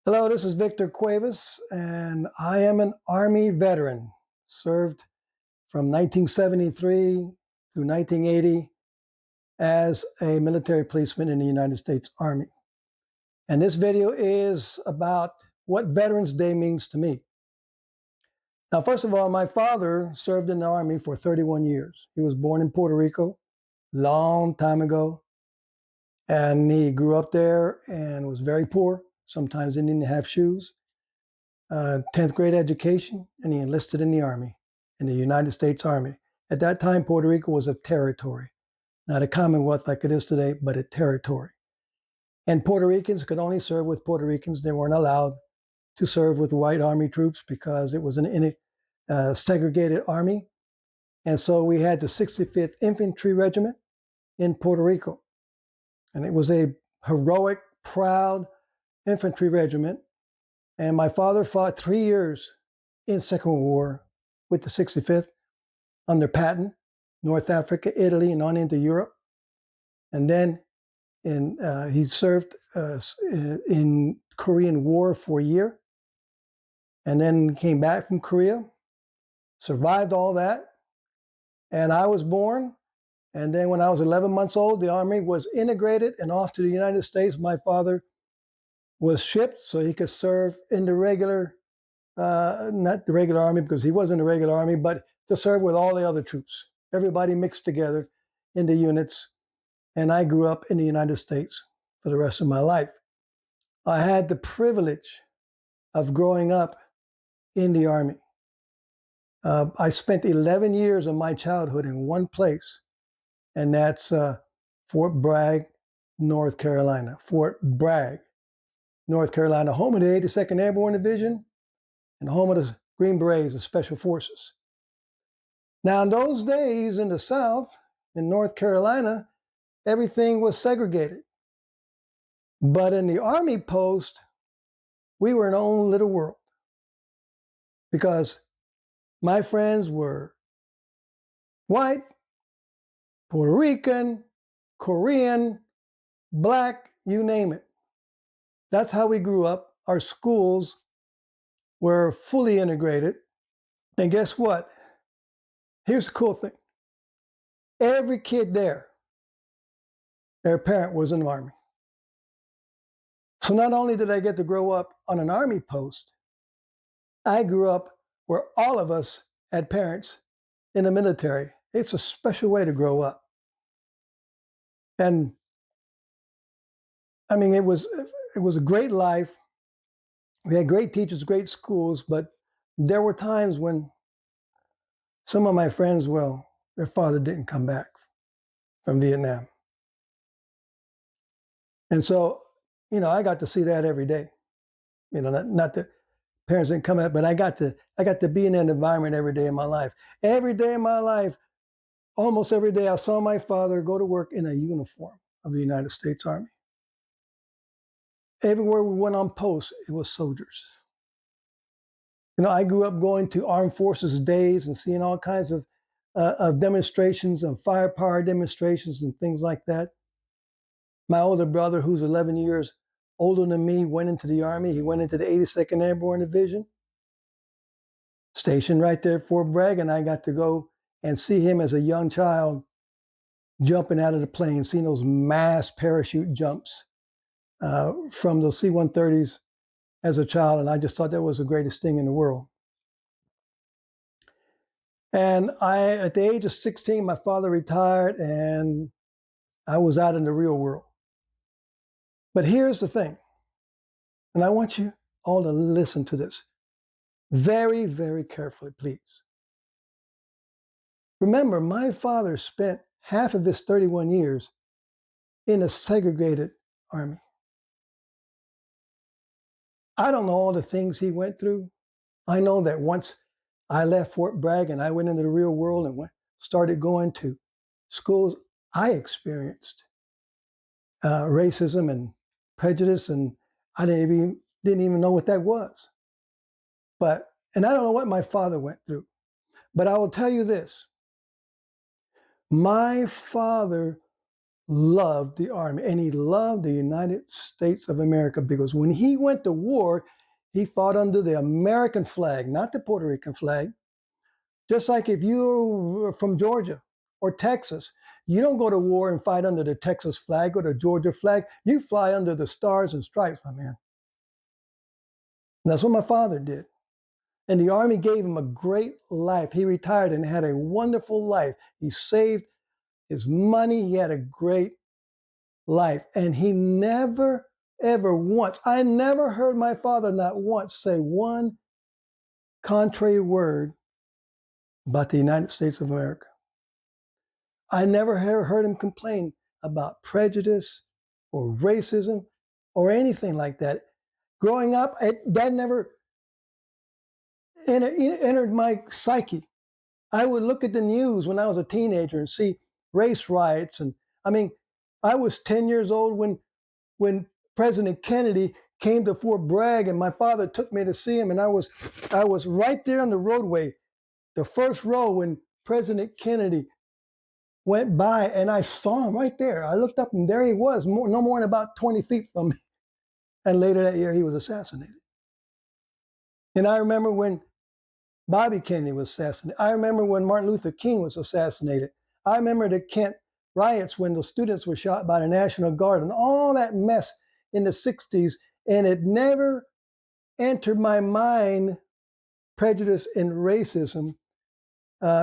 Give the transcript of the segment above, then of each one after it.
Hello, this is Victor Cuevas, and I am an Army veteran. Served from 1973 through 1980 as a military policeman in the United States Army. And this video is about what Veterans Day means to me. Now, first of all, my father served in the Army for 31 years. He was born in Puerto Rico, long time ago, and he grew up there and was very poor. Sometimes he didn't have shoes. 10th grade education, and he enlisted in the Army, in the United States Army. At that time, Puerto Rico was a territory, not a commonwealth like it is today, but a territory. And Puerto Ricans could only serve with Puerto Ricans. They weren't allowed to serve with white Army troops because it was an segregated army. And so we had the 65th Infantry Regiment in Puerto Rico. And it was a heroic, proud infantry regiment. And my father fought 3 years in Second World War with the 65th under Patton, North Africa, Italy, and on into Europe. And then he served in Korean War for a year, and then came back from Korea, survived all that. And I was born. And then when I was 11 months old, the Army was integrated and off to the United States. My father was shipped so he could serve in the regular not the regular Army because he wasn't the regular Army, but to serve with all the other troops. Everybody mixed together in the units. And I grew up in the United States for the rest of my life. I had the privilege of growing up in the Army. I spent 11 years of my childhood in one place, and that's Fort Bragg, North Carolina. Fort Bragg, North Carolina, home of the 82nd Airborne Division and home of the Green Berets of Special Forces. Now, in those days in the South, in North Carolina, everything was segregated. But in the Army post, we were in our own little world because my friends were white, Puerto Rican, Korean, black, you name it. That's how we grew up. Our schools were fully integrated. And guess what? Here's the cool thing. Every kid there, their parent was in the Army. So not only did I get to grow up on an Army post, I grew up where all of us had parents in the military. It's a special way to grow up. And I mean, it was a great life. We had great teachers, great schools, but there were times when some of my friends, well, their father didn't come back from Vietnam. And so, I got to see that every day. Not that parents didn't come out, but I got to be in that environment every day of my life. Every day of my life, almost every day, I saw my father go to work in a uniform of the United States Army. Everywhere we went on post, it was soldiers. I grew up going to Armed Forces Days and seeing all kinds of demonstrations, of firepower demonstrations and things like that. My older brother, who's 11 years older than me, went into the Army. He went into the 82nd Airborne Division, stationed right there at Fort Bragg, and I got to go and see him as a young child jumping out of the plane, seeing those mass parachute jumps from those C-130s as a child, and I just thought that was the greatest thing in the world. And at the age of 16, my father retired, and I was out in the real world. But here's the thing, and I want you all to listen to this very, very carefully, please. Remember, my father spent half of his 31 years in a segregated army. I don't know all the things he went through. I know that once I left Fort Bragg and I went into the real world and started going to schools, I experienced racism and prejudice, and I didn't even know what that was. And I don't know what my father went through, but I will tell you this. My father loved the Army, and he loved the United States of America because when he went to war, he fought under the American flag, not the Puerto Rican flag. Just like if you're from Georgia or Texas, you don't go to war and fight under the Texas flag or the Georgia flag. You fly under the stars and stripes, my man. And that's what my father did. And the Army gave him a great life. He retired and had a wonderful life. He saved his money. He had a great life. And he never, ever once, I never heard my father not once say one contrary word about the United States of America. I never heard him complain about prejudice or racism or anything like that. Growing up, that never entered my psyche. I would look at the news when I was a teenager and see race riots. And I mean, I was 10 years old when President Kennedy came to Fort Bragg, and my father took me to see him. And I was right there on the roadway, the first row when President Kennedy went by, and I saw him right there. I looked up, and there he was, no more than about 20 feet from me. And later that year, he was assassinated. And I remember when Bobby Kennedy was assassinated. I remember when Martin Luther King was assassinated. I remember the Kent riots when the students were shot by the National Guard and all that mess in the 60s. And it never entered my mind, prejudice and racism,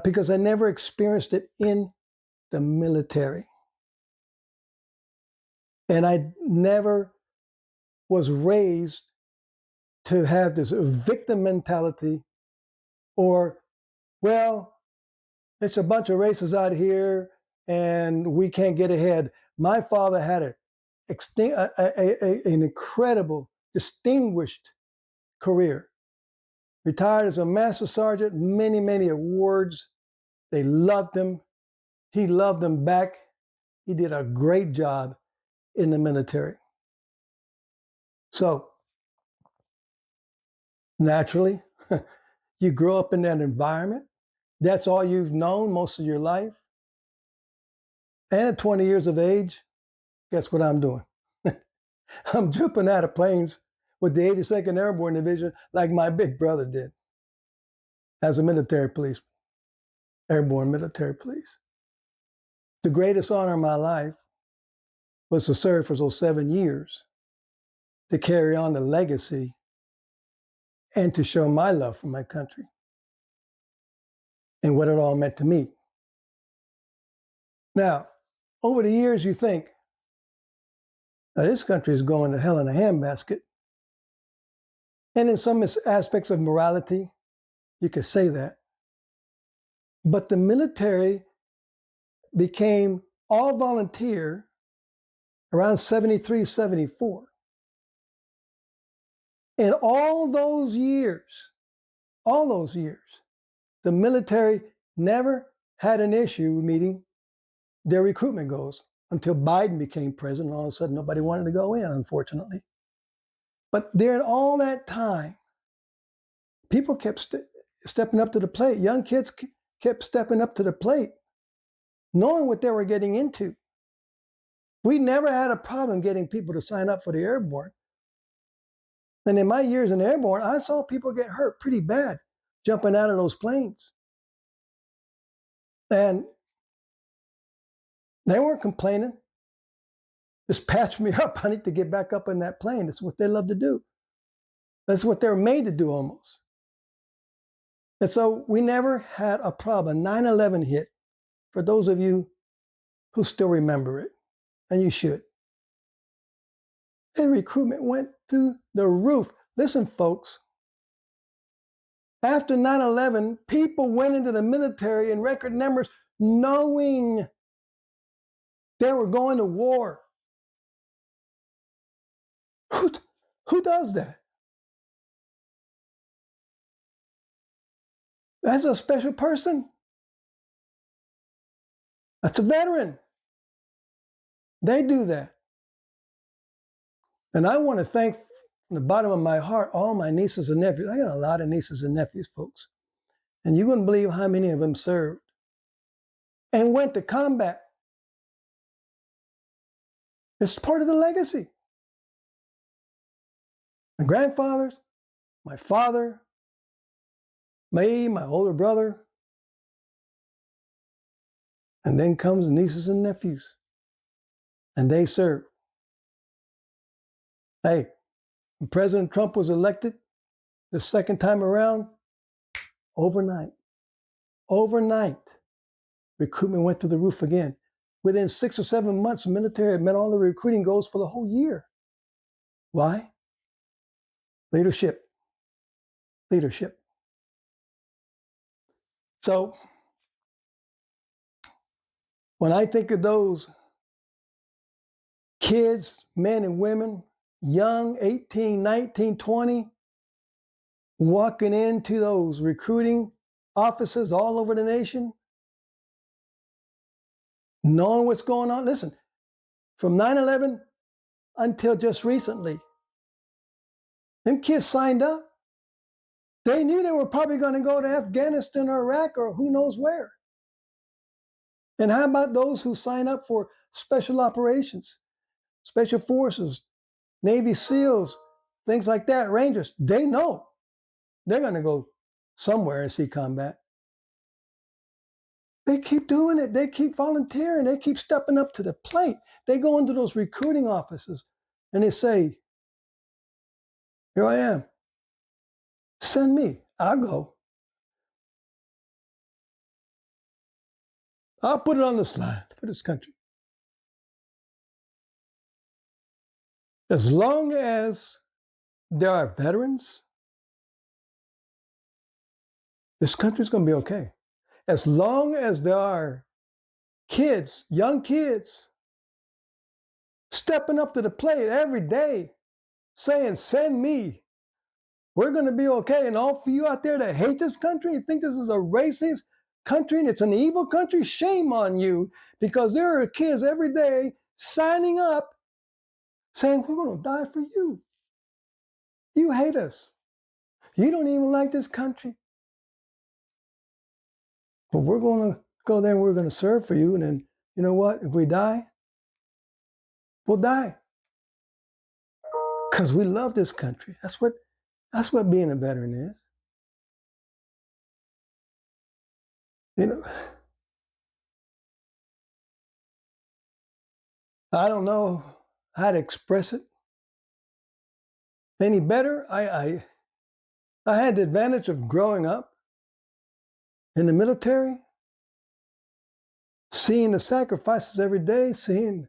because I never experienced it in the military. And I never was raised to have this victim mentality or, well, it's a bunch of racists out here and we can't get ahead. My father had an incredible, distinguished career. Retired as a master sergeant, many, many awards. They loved him. He loved them back. He did a great job in the military. So naturally, you grow up in that environment. That's all you've known most of your life. And at 20 years of age, guess what I'm doing? I'm jumping out of planes with the 82nd Airborne Division like my big brother did as a military police, airborne military police. The greatest honor of my life was to serve for those 7 years, to carry on the legacy and to show my love for my country and what it all meant to me. Now, over the years, you think, now this country is going to hell in a handbasket. And in some aspects of morality, you could say that. But the military became all volunteer around 73, 74. And all those years, the military never had an issue meeting their recruitment goals until Biden became president. All of a sudden, nobody wanted to go in, unfortunately. But during all that time, people kept stepping up to the plate. Young kids kept stepping up to the plate, knowing what they were getting into. We never had a problem getting people to sign up for the airborne. And in my years in the airborne, I saw people get hurt pretty bad jumping out of those planes. And they weren't complaining. Just patch me up. I need to get back up in that plane. That's what they love to do. That's what they're made to do almost. And so we never had a problem. 9/11 hit, for those of you who still remember it, and you should. And recruitment went through the roof. Listen, folks, after 9/11, people went into the military in record numbers knowing they were going to war. Who does that? That's a special person. That's a veteran. They do that. And I want to thank from the bottom of my heart all my nieces and nephews. I got a lot of nieces and nephews, folks. And you wouldn't believe how many of them served and went to combat. It's part of the legacy. My grandfathers, my father, me, my older brother, and then comes nieces and nephews, and they serve. Hey, when President Trump was elected the second time around, overnight, recruitment went through the roof again. Within 6 or 7 months, the military had met all the recruiting goals for the whole year. Why? Leadership. So when I think of those kids, men and women, young, 18, 19, 20, walking into those recruiting offices all over the nation, knowing what's going on. Listen, from 9/11 until just recently, them kids signed up. They knew they were probably going to go to Afghanistan or Iraq or who knows where. And how about those who sign up for special operations, special forces, Navy SEALs, things like that, Rangers? They know they're going to go somewhere and see combat. They keep doing it. They keep volunteering. They keep stepping up to the plate. They go into those recruiting offices and they say, here I am. Send me. I'll go. I'll put it on this line for this country. As long as there are veterans, this country's going to be okay. As long as there are kids, young kids, stepping up to the plate every day, saying, send me, we're going to be okay. And all for you out there that hate this country and think this is a racist country and it's an evil country, shame on you, because there are kids every day signing up saying, we're going to die for you. You hate us. You don't even like this country. But we're going to go there and we're going to serve for you. And then, you know what? If we die, we'll die. Because we love this country. That's what being a veteran is. You know, I don't know how to express it any better. I had the advantage of growing up in the military, seeing the sacrifices every day, seeing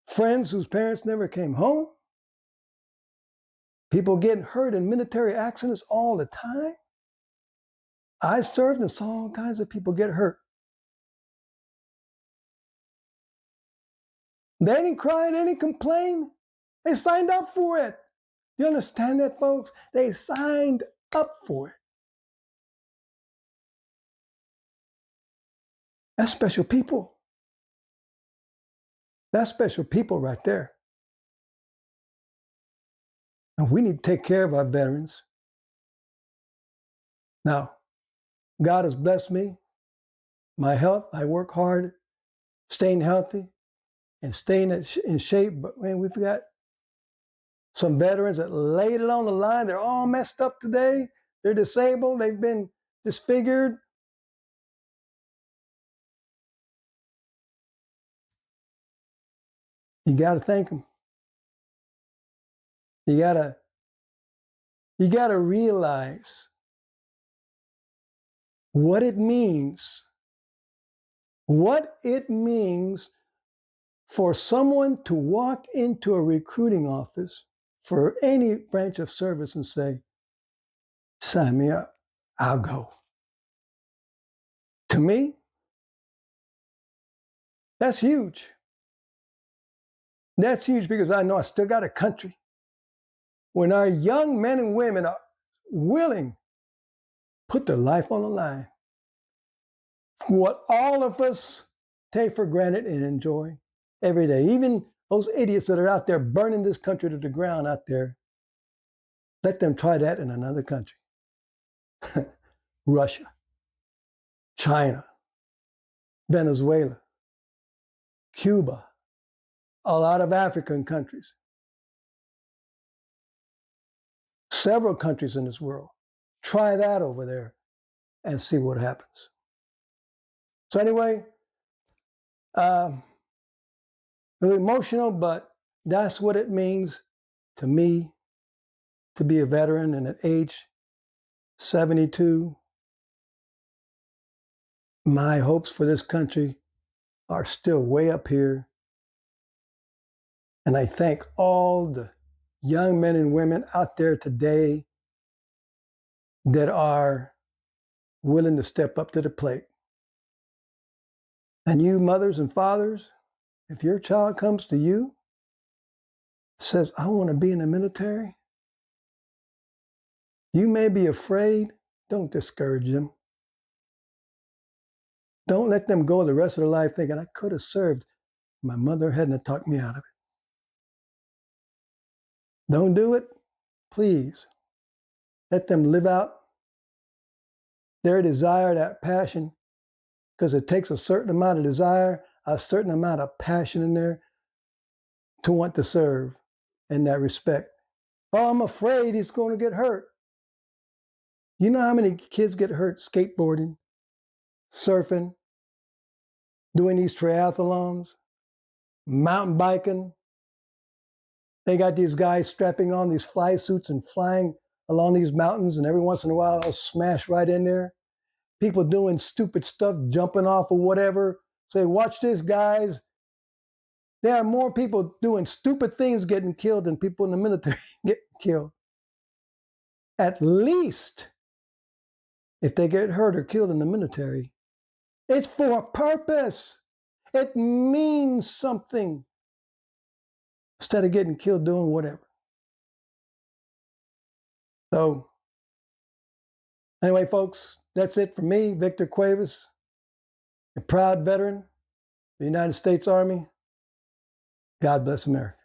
friends whose parents never came home, people getting hurt in military accidents all the time. I served and saw all kinds of people get hurt. They didn't cry, they didn't complain. They signed up for it. You understand that, folks? They signed up for it. That's special people. That's special people right there. And we need to take care of our veterans. Now, God has blessed me, my health. I work hard, staying healthy and staying in shape. But man, we've got some veterans that laid it on the line. They're all messed up today. They're disabled. They've been disfigured. You got to thank them. You got to realize what it means for someone to walk into a recruiting office for any branch of service and say, sign me up, I'll go. To me, that's huge. That's huge because I know I still got a country. When our young men and women are willing to put their life on the line, what all of us take for granted and enjoy every day, even those idiots that are out there burning this country to the ground out there, let them try that in another country. Russia, China, Venezuela, Cuba, a lot of African countries, several countries in this world. Try that over there and see what happens. So anyway, really emotional, but that's what it means to me to be a veteran. And at age 72, my hopes for this country are still way up here. And I thank all the young men and women out there today that are willing to step up to the plate. And you mothers and fathers, if your child comes to you, says, I want to be in the military, you may be afraid. Don't discourage them. Don't let them go the rest of their life thinking, I could have served. My mother hadn't talked me out of it. Don't do it, please. Let them live out their desire, that passion, because it takes a certain amount of desire, a certain amount of passion in there to want to serve in that respect. Oh, I'm afraid he's going to get hurt. You know how many kids get hurt skateboarding, surfing, doing these triathlons, mountain biking? They got these guys strapping on these fly suits and flying along these mountains, and every once in a while they'll smash right in there. People doing stupid stuff, jumping off or whatever. Say, watch this, guys. There are more people doing stupid things getting killed than people in the military getting killed. At least, if they get hurt or killed in the military, it's for a purpose. It means something. Instead of getting killed doing whatever. So, anyway, folks, that's it for me, Victor Cuevas, a proud veteran of the United States Army. God bless America.